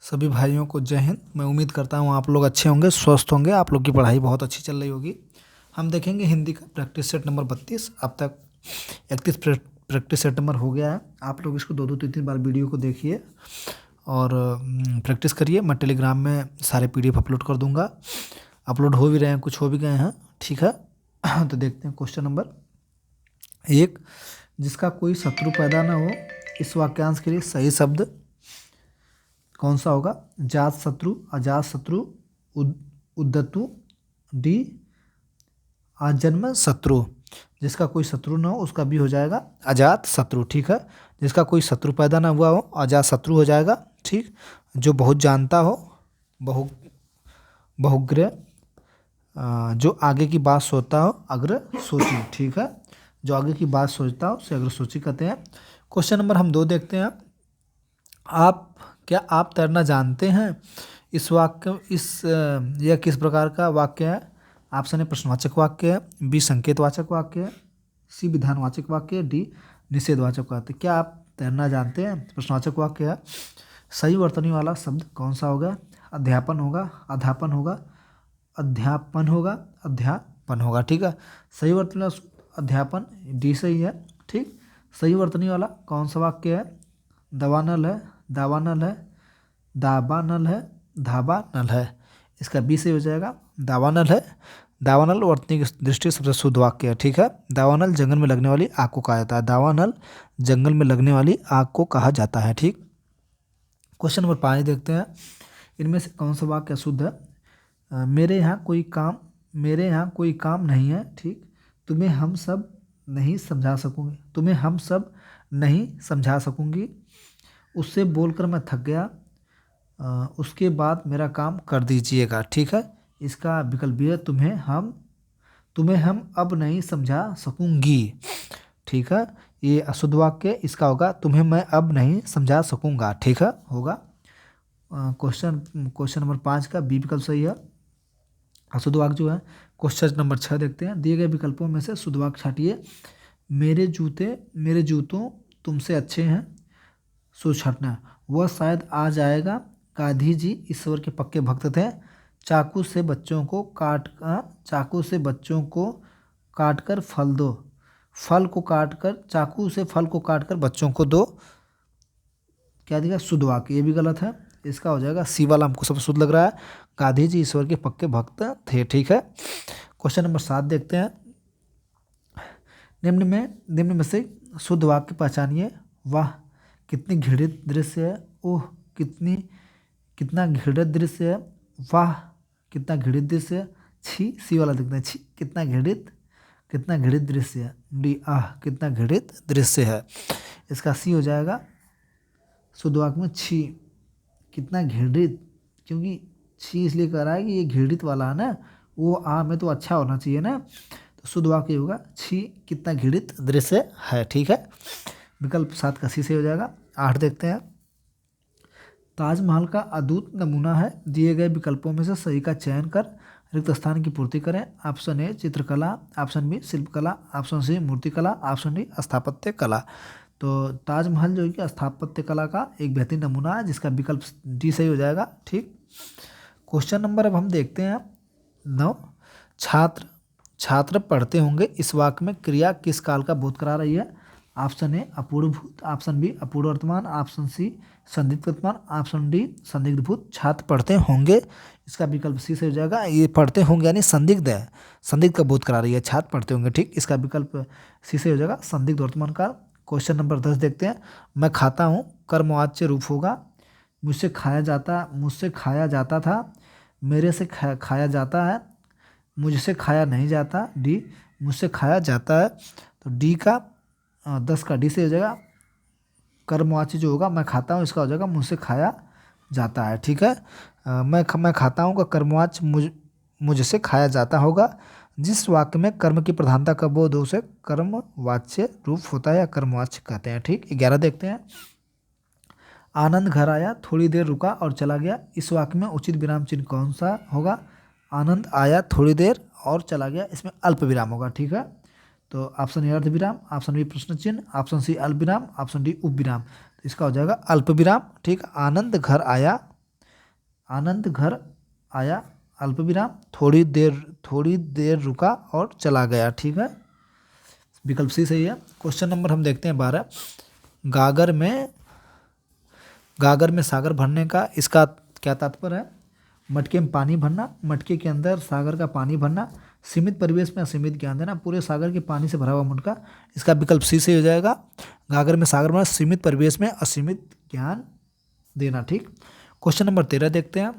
सभी भाइयों को जय हिंद। मैं उम्मीद करता हूँ आप लोग अच्छे होंगे, स्वस्थ होंगे। आप लोग की पढ़ाई बहुत अच्छी चल रही होगी। हम देखेंगे हिंदी का प्रैक्टिस सेट नंबर 32। अब तक 31 प्रैक्टिस सेट नंबर हो गया है। आप लोग इसको 2-2 3-3 बार वीडियो को देखिए और प्रैक्टिस करिए। मैं टेलीग्राम में सारे PDF अपलोड कर दूंगा। अपलोड हो भी रहे हैं, कुछ हो भी गए हैं, ठीक है। तो देखते हैं क्वेश्चन नंबर 1। जिसका कोई शत्रु पैदा ना हो, इस वाक्यांश के लिए सही शब्द कौन सा होगा? जात शत्रु, अजात शत्रु, उद्धतु, डी आजन्म शत्रु। जिसका कोई शत्रु ना हो उसका भी हो जाएगा अजात शत्रु, ठीक है। जिसका कोई शत्रु पैदा ना हुआ हो, अजात शत्रु हो जाएगा, ठीक। जो बहुत जानता हो, बहुग्रह, जो आगे की बात सोचता हो, अग्र सोची, ठीक है। जो आगे की बात सोचता हो उसे अग्र सोची कहते हैं। क्वेश्चन नंबर हम 2 देखते हैं। क्या आप तैरना जानते हैं? इस वाक्य यह किस प्रकार का वाक्य है? ऑप्शन ए प्रश्नवाचक वाक्य है, बी संकेतवाचक वाक्य है, सी विधानवाचक वाक्य है, डी निषेधवाचक वाक्य। क्या आप तैरना जानते हैं? प्रश्नवाचक वाक्य है। सही वर्तनी वाला शब्द कौन सा होगा? अध्यापन होगा, अध्यापन होगा, अध्यापन होगा, अध्यापन होगा, ठीक है। सही वर्तनी वाला अध्यापन, डी सही है, ठीक। सही वर्तनी वाला कौन सा वाक्य है? दवानल है, दावानल है, दाबानल है, धाबानल है। इसका बी सही हो जाएगा, दावानल है। दावानल वर्तनी की दृष्टि से सबसे शुद्ध वाक्य है, ठीक है। दावानल जंगल में लगने वाली आग को कहा जाता है। दावानल जंगल में लगने वाली आग को कहा जाता है, ठीक। क्वेश्चन नंबर 5 देखते हैं। इनमें से कौन सा वाक्य शुद्ध है? मेरे यहाँ कोई काम नहीं है, ठीक। तुम्हें हम सब नहीं समझा सकूंगी, तुम्हें हम सब नहीं समझा सकूंगी। उससे बोलकर मैं थक गया, उसके बाद मेरा काम कर दीजिएगा, ठीक है। इसका विकल्प भी है तुम्हें हम अब नहीं समझा सकूंगी, ठीक है। ये अशुद्ध वाक्य, इसका होगा तुम्हें मैं अब नहीं समझा सकूंगा, ठीक है, होगा। क्वेश्चन नंबर 5 का बी विकल्प सही है, अशुद्ध वाक्य जो है। क्वेश्चन नंबर 6 देखते हैं। दिए गए विकल्पों में से शुद्ध वाक्य छाटिए। मेरे जूतों तुमसे अच्छे हैं, सो छाटना। वह शायद आ जाएगा। गांधी जी ईश्वर के पक्के भक्त थे। चाकू से बच्चों को काट कर फल दो। चाकू से फल को काट कर बच्चों को दो। क्या दिया? शुद्ध वाक्य। ये भी गलत है, इसका हो जाएगा सी वाला हमको सबसे शुद्ध लग रहा है। गांधी जी ईश्वर के पक्के भक्त थे, ठीक है। क्वेश्चन नंबर 7 देखते हैं। निम्न में से शुद्ध वाक्य पहचानिए। वाह कितनी घृणित दृश्य है, ओह कितना घृणित दृश्य है, वाह कितना घृणित दृश्य है, छी, सी वाला देखते हैं, छी कितना घृणित दृश्य है, डी आह कितना घृणित दृश्य है। इसका सी हो जाएगा शुद्ध वाक्य में छी, कितना घृणित, क्योंकि छी इसलिए कह रहा है कि ये घृणित वाला है ना, वो आ में तो अच्छा होना चाहिए ना, तो शुद्ध वाक्य होगा छी कितना घृणित दृश्य है, ठीक है। विकल्प 7 का सी से हो जाएगा। 8 देखते हैं। ताजमहल का अद्भुत नमूना है, दिए गए विकल्पों में से सही का चयन कर रिक्त स्थान की पूर्ति करें। ऑप्शन ए चित्रकला, ऑप्शन बी शिल्पकला, ऑप्शन सी मूर्तिकला, ऑप्शन डी स्थापत्य कला। तो ताजमहल जो है कि स्थापत्य कला का एक बेहतरीन नमूना है, जिसका विकल्प डी सही हो जाएगा, ठीक। क्वेश्चन नंबर अब हम देखते हैं 9। छात्र पढ़ते होंगे, इस वाक्य में क्रिया किस काल का बोध करा रही है? ऑप्शन ए अपूर्व भूत, ऑप्शन बी अपूर्व वर्तमान, ऑप्शन सी संदिग्ध वर्तमान, ऑप्शन डी संदिग्ध भूत। छात्र पढ़ते होंगे, इसका विकल्प सी से हो जाएगा। ये पढ़ते होंगे यानी संदिग्ध है, संदिग्ध का बोध करा रही है, छात्र पढ़ते होंगे, ठीक। इसका विकल्प सी से हो जाएगा, संदिग्ध वर्तमान काल। क्वेश्चन नंबर 10 देखते हैं। मैं खाता हूँ कर्मवाच्य रूप होगा। मुझसे खाया जाता था, मेरे से खाया जाता है, मुझसे खाया नहीं जाता, डी मुझसे खाया जाता है। तो डी का 10 का डी से हो जाएगा। कर्मवाची जो होगा मैं खाता हूँ, इसका हो जाएगा मुझसे खाया जाता है, ठीक है। मैं खाता हूँ का कर्मवाच्य मुझसे खाया जाता होगा। जिस वाक्य में कर्म की प्रधानता का बोध हो उसे कर्मवाच्य रूप होता है या कर्मवाच्य कहते हैं, ठीक। 11 देखते हैं। आनंद घर आया, थोड़ी देर रुका और चला गया। इस वाक्य में उचित विराम चिन्ह कौन सा होगा? आनंद आया, थोड़ी देर और चला गया, इसमें अल्प विराम होगा, ठीक है। तो ऑप्शन ए अर्ध विराम, ऑप्शन बी प्रश्न चिन्ह, ऑप्शन सी अल्प विराम, ऑप्शन डी उप विराम। तो इसका हो जाएगा अल्प विराम, ठीक। आनंद घर आया, आनंद घर आया अल्प विराम, थोड़ी देर रुका और चला गया। ठीक है, विकल्प सी सही है। क्वेश्चन नंबर हम देखते हैं 12। गागर में सागर भरने का इसका क्या तात्पर्य है? मटके में पानी भरना, मटके के अंदर सागर का पानी भरना, सीमित परिवेश में असीमित ज्ञान देना, पूरे सागर के पानी से भरा हुआ मटका। इसका विकल्प सी से हो जाएगा। गागर में सागर भरना, सीमित परिवेश में असीमित ज्ञान देना। ठीक, क्वेश्चन नंबर 13 देखते हैं।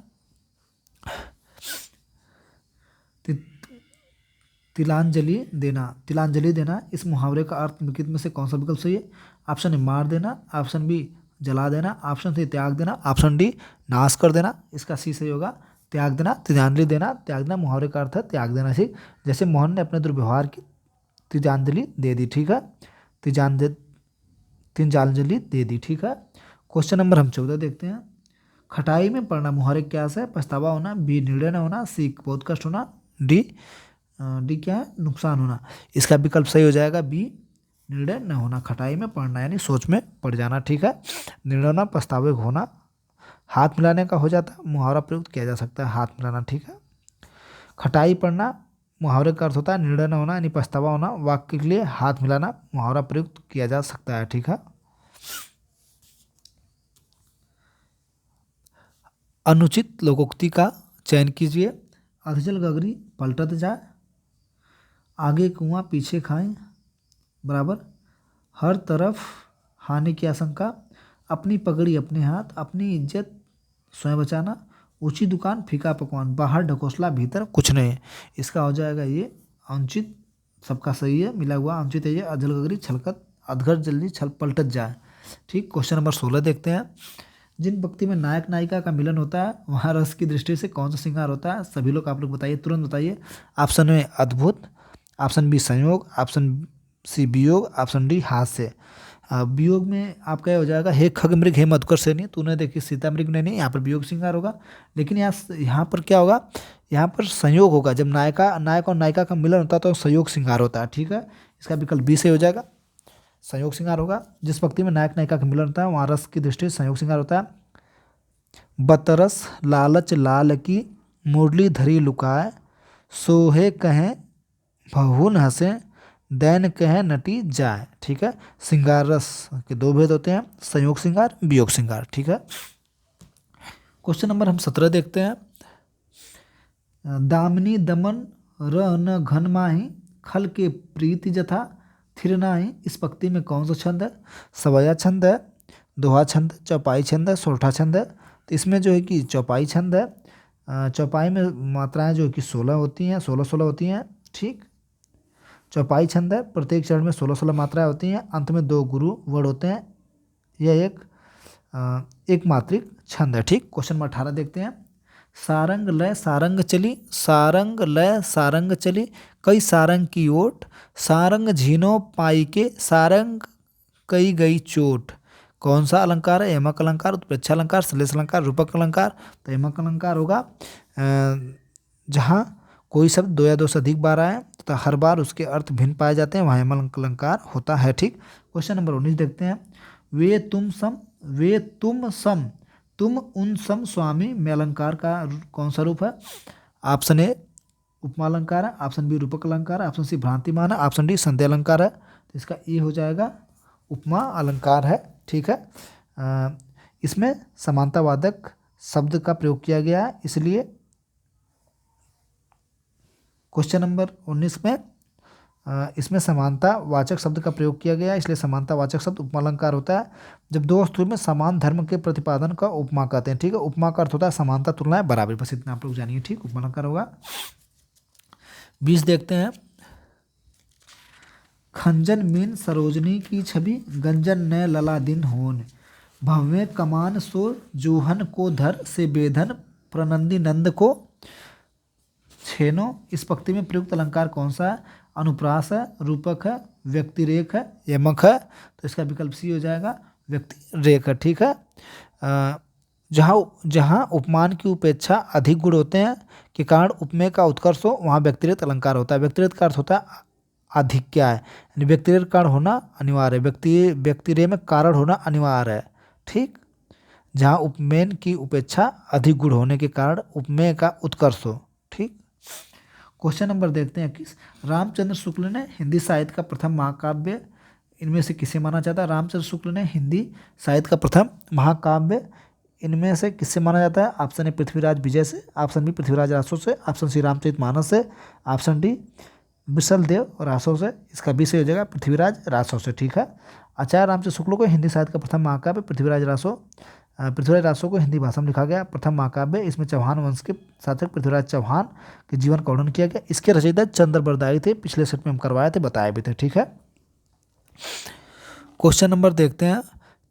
तिलांजलि देना इस मुहावरे का अर्थ निम्नलिखित में से कौन सा विकल्प सही है? ऑप्शन ए मार देना, ऑप्शन बी जला देना, ऑप्शन सी त्याग देना, ऑप्शन डी नाश कर देना। इसका सी सही होगा त्याग देना। तिलांजलि देना, त्याग देना मुहावरे का अर्थ है त्याग देना। ठीक, जैसे मोहन ने अपने दुर्व्यवहार की तिलांजलि दे दी। ठीक है, तिलांजलि दे दी। ठीक है, क्वेश्चन नंबर हम 14 देखते हैं। खटाई में पड़ना मुहावरे क्या है? पछतावा होना, बी निर्णय न होना, सी बहुत कष्ट होना, डी क्या है? नुकसान होना। इसका विकल्प सही हो जाएगा बी निर्णय न होना। खटाई में पड़ना यानी सोच में पड़ जाना। ठीक है, निर्णय होना पछतावे होना, हाथ मिलाने का हो जाता है, मुहावरा प्रयुक्त किया जा सकता है हाथ मिलाना। ठीक है, खटाई पड़ना मुहावरे का अर्थ होता है निर्णय न होना यानी पछतावा होना, वाक्य के लिए हाथ मिलाना मुहावरा प्रयुक्त किया जा सकता है। ठीक है, अनुचित लोकोक्ति का चयन कीजिए। अधजल गगरी पलटत जाए, आगे कुआं पीछे खाएं, बराबर हर तरफ हानि की आशंका, अपनी पगड़ी अपने हाथ, अपनी इज्जत स्वयं बचाना, ऊंची दुकान फीका पकवान, बाहर ढकोसला भीतर कुछ नहीं। इसका हो जाएगा ये अनुचित, सबका सही है मिला हुआ अनुचित है ये। अधजल गगरी छलकत, अधगर जल्दी छल पलटत जाए। ठीक, क्वेश्चन नंबर 16 देखते हैं। जिन पंक्ति में नायक नायिका का मिलन होता है वहाँ रस की दृष्टि से कौन सा श्रृंगार होता है? सभी लोग आप लोग बताइए, तुरंत बताइए। ऑप्शन ए अद्भुत, ऑप्शन बी संयोग, ऑप्शन सी वियोग, ऑप्शन डी हास्य। वियोग में आपका हो जाएगा हे खग मृग हे मधुकर सेनी, तूने देखी सीता मृग ने नहीं, यहाँ पर वियोग श्रृंगार होगा। लेकिन यहाँ पर क्या होगा? यहाँ पर संयोग होगा। जब नायक और नायिका का मिलन होता है तो संयोग श्रृंगार होता है। ठीक है, इसका विकल्प बी से हो जाएगा, संयोग श्रृंगार होगा। जिस पंक्ति में नायक नायिका का मिलन होता है वहाँ रस की दृष्टि से संयोग श्रृंगार होता है। बतरस लालच लाल की मुरली धरी लुकाए, सोहे कहें भहुन हंसे, दैन कहें नटी जाए। ठीक है, श्रृंगार रस के दो भेद होते हैं, संयोग श्रृंगार वियोग श्रृंगार। ठीक है, क्वेश्चन नंबर हम 17 देखते हैं। दामिनी दमन र न घन माही, खल के प्रीति जथा थिर नाही। इस पंक्ति में कौन सा छंद है? सवया छंद है, दोहा छंद, चौपाई छंद है, सोरठा छंद है। तो इसमें जो है कि चौपाई छंद है। चौपाई में मात्राएं जो है कि 16 होती हैं, 16 होती हैं। ठीक, चौपाई छंद है, प्रत्येक चरण में 16 मात्राएं होती हैं, अंत में 2 गुरु वर्ड होते हैं। यह एक मात्रिक छंद है। ठीक, क्वेश्चन नंबर 18 देखते हैं। सारंग लय सारंग चली, सारंग लय सारंग चली, कई सारंग की ओट, सारंग झीनो पाई के, सारंग कई गई चोट। कौन सा अलंकार है? यमक अलंकार, उत्प्रेक्षा अलंकार, श्लेष अलंकार, रूपक अलंकार। तो यमक अलंकार होगा जहाँ कोई शब्द 2 या 2 से अधिक बार आए तथा हर बार उसके अर्थ भिन्न पाए जाते हैं, वहाँ यमक अलंकार होता है। ठीक, क्वेश्चन नंबर 19 देखते हैं। वे तुम सम तुम उन सम स्वामी में अलंकार का कौन सा रूप है? ऑप्शन ए उपमा अलंकार है, ऑप्शन बी रूपक अलंकार है, ऑप्शन सी भ्रांतिमान है, ऑप्शन डी संध्या अलंकार है। तो इसका ए हो जाएगा उपमा अलंकार है। ठीक है, इसमें समानतावादक शब्द का प्रयोग किया गया है, इसलिए क्वेश्चन नंबर 19 में इसमें समानतावाचक शब्द का प्रयोग किया गया है, इसलिए समानतावाचक शब्द उपमा अलंकार होता है। जब दो वस्तुओं में समान धर्म के प्रतिपादन का उपमा कहते हैं। ठीक है, उपमा का अर्थ होता है समानता, तुलना, बराबर। बस इतना आप लोग जानिए। ठीक, उपमा अलंकार होगा। 20 देखते हैं। खंजन मीन सरोजनी की छवि, गंजन न लला दिन होन, भव्य कमान सो जोहन को धर, से बेधन प्रनंदी नंद को छेनो। इस पंक्ति में प्रयुक्त अलंकार कौन सा है? अनुप्रास है, रूपक है, व्यक्तिरेख है, यमक है। तो इसका विकल्प सी हो जाएगा व्यक्तिरेख है। ठीक है, जहाँ उपमान की उपेक्षा अधिक गुण होते हैं के कारण उपमेय का उत्कर्ष हो, वहाँ व्यक्तिरेख अलंकार होता है। व्यक्तिरेख का अर्थ होता है अधिक क्या है, यानी व्यक्तिरेख कारण होना अनिवार्य है, व्यक्तिरेख में कारण होना अनिवार्य है। ठीक, जहाँ उपमेय की उपेक्षा अधिक गुण होने के कारण उपमेय का उत्कर्ष हो। ठीक। क्वेश्चन नंबर देखते हैं 21। रामचंद्र शुक्ल ने हिंदी साहित्य का प्रथम महाकाव्य इनमें से किसे माना जाता है? रामचंद्र शुक्ल ने हिंदी साहित्य का प्रथम महाकाव्य इनमें से किससे माना जाता है? ऑप्शन ए पृथ्वीराज विजय से, ऑप्शन बी पृथ्वीराज रासो से, ऑप्शन सी रामचरितमानस से, ऑप्शन डी विशलदेव रासो से। इसका बी सही हो जाएगा पृथ्वीराज रासो से। ठीक है। आचार्य रामचंद्र शुक्ल को हिंदी साहित्य का प्रथम महाकाव्य पृथ्वीराज रासो को हिंदी भाषा में लिखा गया प्रथम महाकाव्य। इसमें चौहान वंश के शासक पृथ्वीराज चौहान के जीवन का वर्णन किया गया। इसके रचयिता चंद्र बरदाई थे, पिछले सेट में हम करवाए थे, बताए भी थे। ठीक है। क्वेश्चन नंबर देखते हैं।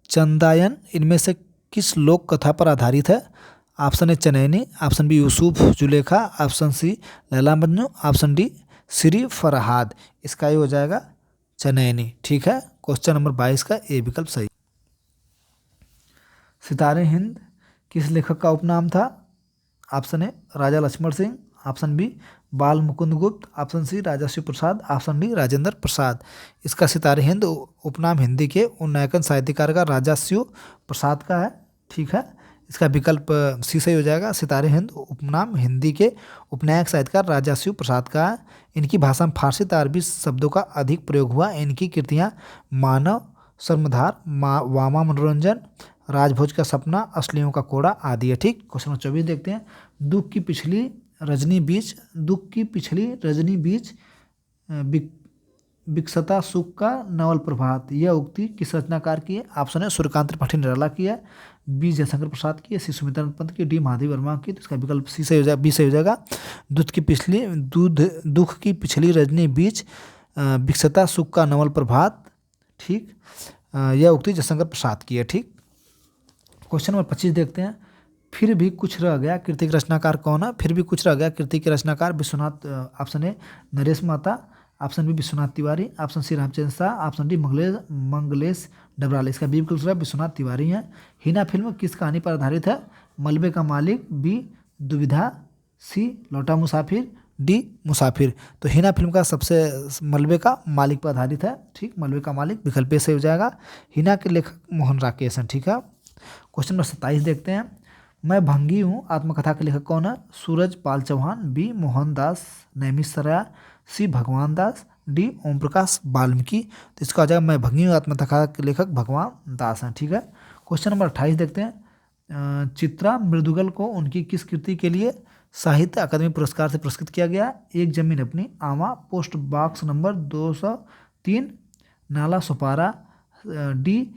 चंदायन इनमें से किस लोक कथा पर आधारित है? Option A Chanaini, option B Yusuf Zulekha, option C Laila Majnu, option D Shri Farhad. इसका ये हो जाएगा चनैनी। ठीक है। क्वेश्चन नंबर 22 का ए विकल्प सही। सितारे हिंद किस लेखक का उपनाम था? Option A Raja Lakshman Singh, option B Bal Mukund Gupt, option C Rajasva Prasad, option D Rajendra Prasad. इसका सितारे हिंद उपनाम हिंदी के उन्नायकन साहित्यकार का राजस्व प्रसाद का है। ठीक है। इसका विकल्प सी सही हो जाएगा। सितारे हिंद उपनाम हिंदी के उपनायक साहित्यकार राजस्व प्रसाद का है। इनकी भाषा में फारसी तथा अरबी शब्दों का अधिक प्रयोग हुआ। इनकी कृतियाँ मानव शर्मधार, वामा मनोरंजन, राजभोज का सपना, असलियों का कोड़ा आदि है। ठीक। क्वेश्चन नंबर 24 देखते हैं। दुख की पिछली रजनी बीच विकसता सुख का नवल प्रभात। यह उक्ति किस रचनाकार की है? ऑप्शन है सूर्यकांत त्रिपाठी निराला की है, बी जयशंकर प्रसाद की है, सी सुमित्रा पंत की, डी महादेव वर्मा की। तो इसका विकल्प सी सही हो जाएगा, बी सही हो जाएगा। दुख की पिछली रजनी बीच विकसता सुख का नवल प्रभात। ठीक। यह उक्ति जयशंकर प्रसाद की है। ठीक। क्वेश्चन नंबर 25 देखते हैं। फिर भी कुछ रह गया कृति के रचनाकार कौन है? फिर भी कुछ रह गया कृति के रचनाकार Vishwanath, option A Naresh Mata, option B Vishwanath Tiwari, option C Ramchandra Shah, option D Manglesh Dabral. इसका बी विकल्प विश्वनाथ तिवारी है। हिना फिल्म किस कहानी पर आधारित है? मलबे का मालिक, बी दुविधा, सी लौटा मुसाफिर, डी मुसाफिर। तो हिना फिल्म का सबसे मलबे का मालिक पर आधारित है। ठीक। मलबे का मालिक विकल्प सही हो जाएगा। हिना के लेखक मोहन राकेश हैं। ठीक है। क्वेश्चन नंबर 27 देखते हैं। मैं भंगी हूँ आत्मकथा के लेखक कौन है? सूरज पाल चौहान, बी मोहनदास नैमिषारण्य, सी भगवान दास, डी ओम प्रकाश वाल्मीकि। तो इसका आ जाएगा मैं भंगी हूँ आत्मकथा के लेखक भगवान दास हैं। ठीक है। क्वेश्चन नंबर 28 देखते हैं। चित्रा मृदुगल को उनकी किस कृति के लिए साहित्य अकादमी पुरस्कार से पुरस्कृत किया गया? एक जमीन अपनी, आमा, पोस्ट बॉक्स नंबर 203, नाला सुपारा, डी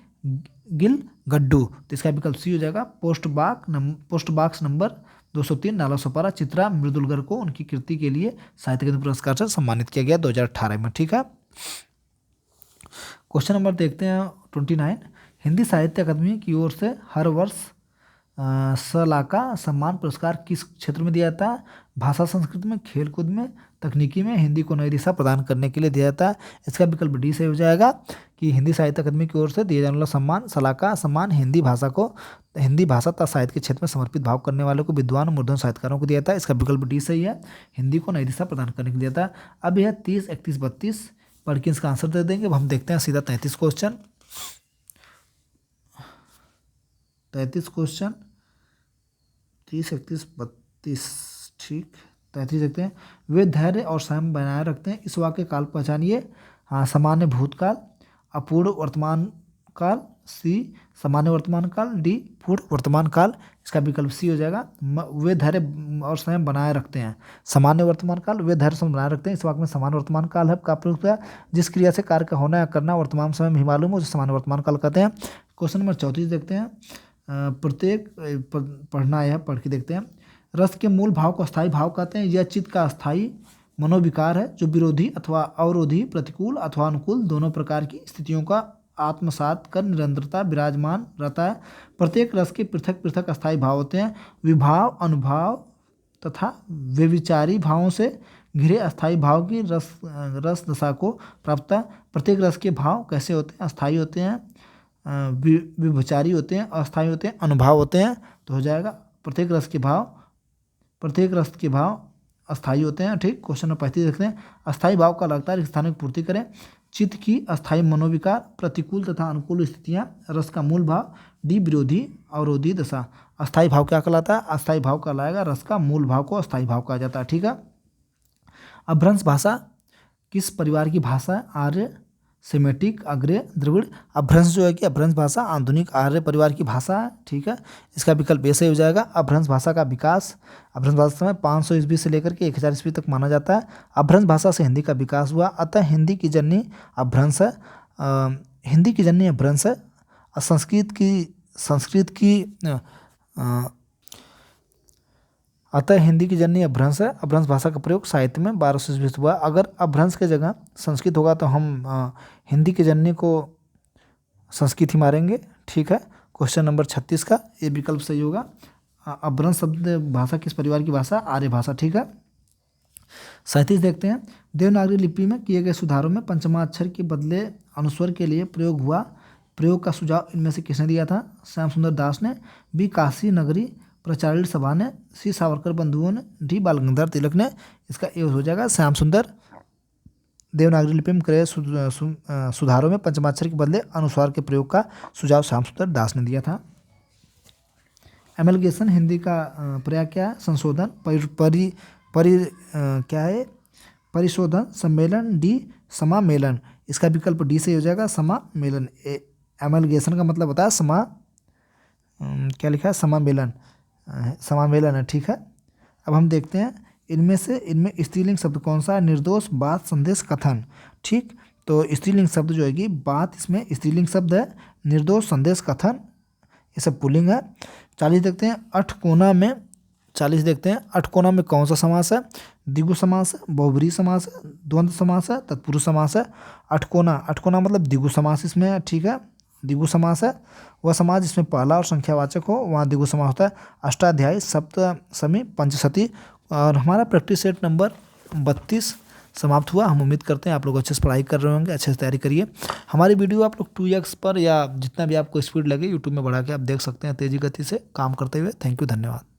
गिल गड्डू। तो इसका विकल्प सी हो जाएगा पोस्ट बॉक्स नंबर 203, नाला सुपारा। चित्रा मृदुलगर को उनकी कृति के लिए साहित्य अकादमी पुरस्कार से सम्मानित किया गया 2018 में। ठीक है। क्वेश्चन नंबर देखते हैं 29। हिंदी साहित्य अकादमी की ओर से हर वर्ष सलाका सम्मान पुरस्कार किस क्षेत्र में दिया जाता है? भाषा संस्कृति में, खेलकूद में, तकनीकी में, हिंदी को नई दिशा प्रदान करने के लिए दिया जाता है। इसका विकल्प डी से हो जाएगा कि हिंदी साहित्य अकादमी की ओर से दिए जाने वाला सम्मान सलाका सम्मान हिंदी भाषा तथा साहित्य के क्षेत्र में समर्पित भाव करने वालों को विद्वान मूर्धन साहित्यकारों को दिया जाता है। इसका विकल्प डी सही है, हिंदी को नई दिशा प्रदान करने के लिए दिया जाता है। अब यह 30, 31, 32 पढ़ के इसका आंसर दे देंगे। अब हम देखते हैं सीधा 33 क्वेश्चन। 30 31, 32। ठीक। 33 देखते हैं। वे धैर्य और संयम बनाए रखते हैं। इस वाक्य काल पहचानिए। हाँ, सामान्य भूतकाल, अपूर्ण वर्तमान काल, सी सामान्य वर्तमान काल, डी पूर्ण वर्तमान काल। इसका विकल्प सी हो जाएगा। वे धैर्य और संयम बनाए रखते हैं। सामान्य वर्तमान काल, वे धैर्य संयम बनाए रखते हैं। इस वाक्य में सामान्य वर्तमान काल है का प्रयोग किया। जिस क्रिया से कार्य का होना या करना वर्तमान समय में ही मालूम हो उसे सामान्य वर्तमान काल कहते हैं। क्वेश्चन नंबर 34 देखते हैं। प्रत्येक पढ़ना है, पढ़ के देखते हैं। रस के मूल भाव को अस्थायी भाव कहते हैं। यह चित्त का अस्थायी मनोविकार है जो विरोधी अथवा अवरोधी, प्रतिकूल अथवा अनुकूल दोनों प्रकार की स्थितियों का आत्मसात कर निरंतरता विराजमान रहता है। प्रत्येक रस के पृथक पृथक अस्थायी भाव होते हैं। विभाव, अनुभाव तथा व्यभिचारी भावों से घिरे अस्थायी भाव की रस दशा को प्राप्त। प्रत्येक रस के भाव कैसे होते हैं? अस्थायी होते हैं, व्यभिचारी होते हैं, अस्थायी होते हैं, अनुभाव होते हैं। तो हो जाएगा प्रत्येक रस के भाव अस्थायी होते हैं। ठीक। क्वेश्चन नंबर 35 देखते हैं। अस्थायी भाव का लगातार स्थान की पूर्ति करें। चित्त की अस्थायी मनोविकार, प्रतिकूल तथा अनुकूल स्थितियाँ, रस का मूल भाव, डी विरोधी अवरोधी दशा। अस्थाई भाव क्या कहलाता है? अस्थाई भाव कहलाएगा रस का मूल भाव को अस्थाई भाव कहा जाता है। ठीक है। अपभ्रंश भाषा किस परिवार की भाषा है? आर्य, सेमेटिक, आर्य, द्रविड़। अपभ्रंश जो है कि अपभ्रंश भाषा आधुनिक आर्य परिवार की भाषा है। ठीक है। इसका विकल्प ऐसे हो जाएगा। अपभ्रंश भाषा का विकास, अपभ्रंश भाषा में 500 ईस्वी से लेकर के 1000 ईस्वी तक माना जाता है। अपभ्रंश भाषा से हिंदी का विकास हुआ, अतः हिंदी की जननी अपभ्रंश है। हिंदी की जननी अपभ्रंश है। अतः हिंदी की जननी अपभ्रंश है। अपभ्रंश भाषा का प्रयोग साहित्य में 1200 ईस्वी से हुआ। अगर अपभ्रंश के जगह संस्कृत होगा तो हम हिंदी की जननी को संस्कृत ही मारेंगे। ठीक है। क्वेश्चन नंबर 36 का ये विकल्प सही होगा। अपभ्रंश शब्द भाषा किस परिवार की भाषा? आर्य भाषा। ठीक है। 37 देखते हैं। देवनागरी लिपि में किए गए सुधारों में पंचमाक्षर के बदले अनुस्वर के लिए प्रयोग हुआ। प्रयोग का सुझाव इनमें से किसने दिया था? श्याम सुंदर दास ने, बी काशी नगरी प्रचारित सभा ने, सी सावरकर बंधुओं ने, डी बाल गंगाधर तिलक ने। इसका ये हो जाएगा श्याम सुंदर। देवनागरी लिपि में करे सुधारों में पंचमाक्षर के बदले अनुस्वार के प्रयोग का सुझाव श्याम सुंदर दास ने दिया था। एमलगेशन हिंदी का प्रयाग क्या है? संशोधन, क्या है? परिशोधन, सम्मेलन, डी समामेलन। इसका विकल्प डी से हो जाएगा समामेलन। एमलगेशन का मतलब होता है क्या लिखा है? समामेलन, समामेलन है। ठीक है। अब हम देखते हैं इनमें स्त्रीलिंग शब्द कौन सा है? निर्दोष, बात, संदेश, कथन। ठीक। तो स्त्रीलिंग शब्द जो है कि बात इसमें स्त्रीलिंग शब्द है, निर्दोष, संदेश, कथन ये सब पुल्लिंग है। 40 देखते हैं। अठकोना में कौन सा समास है? द्विगु समास है, बहुब्रीहि समास है, द्वंद्व समास है, तत्पुरुष समास है। अठकोना मतलब द्विगु समास इसमें है। ठीक है। द्विगु समास है वह समास जिसमें पहला और संख्यावाचक हो, वहाँ द्विगु समास होता है। अष्टाध्यायी, सप्तमी, पंचशती। और हमारा प्रैक्टिस सेट नंबर 32 समाप्त हुआ। हम उम्मीद करते हैं आप लोग अच्छे से पढ़ाई कर रहे होंगे, अच्छे से तैयारी करिए। हमारी वीडियो आप लोग 2x पर या जितना भी आपको स्पीड लगे यूट्यूब में बढ़ा के आप देख सकते हैं तेज़ी गति से काम करते हुए। थैंक यू, धन्यवाद।